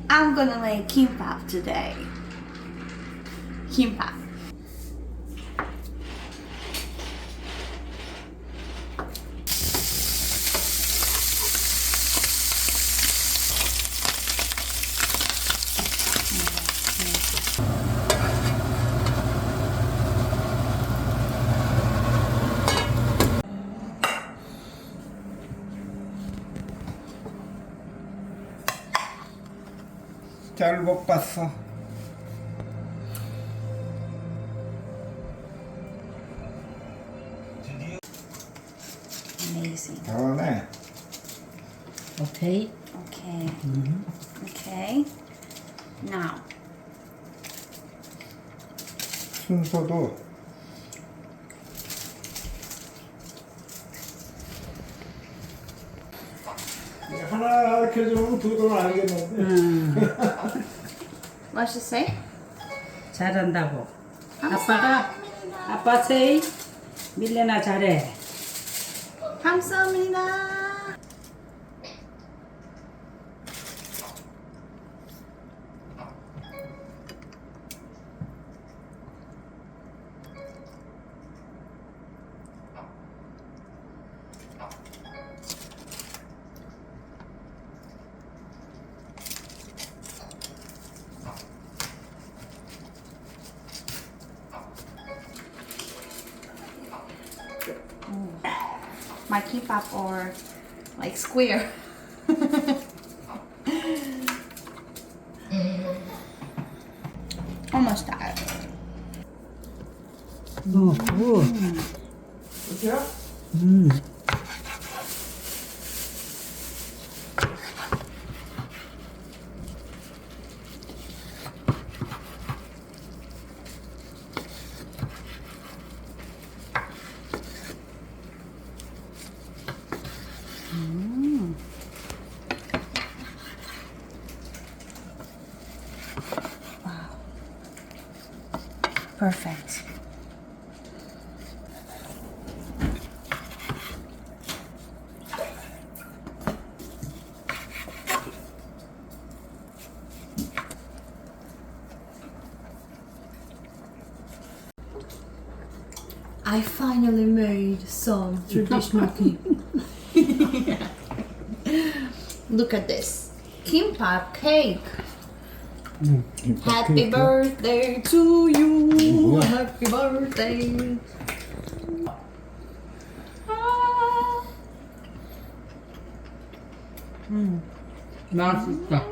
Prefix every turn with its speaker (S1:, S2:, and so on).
S1: I'm gonna make kimbap today. Kimbap.
S2: 잘 못 봤어.
S1: Amazing.
S2: 잘하네.
S3: Okay.
S1: Okay. Okay. Now.
S2: 순서도 하나 가르쳐주면 두 돈 알겠는데.
S1: What should say?
S3: 잘한다고. 아빠 say 밀레나 잘해.
S1: 감사합니다. My kimbap or like square. Almost that.
S2: 그렇죠?
S1: Perfect. I finally made some traditional kimbap. Look at this. Kimbap cake. Happy birthday to you. Happy birthday.
S3: 맛있다.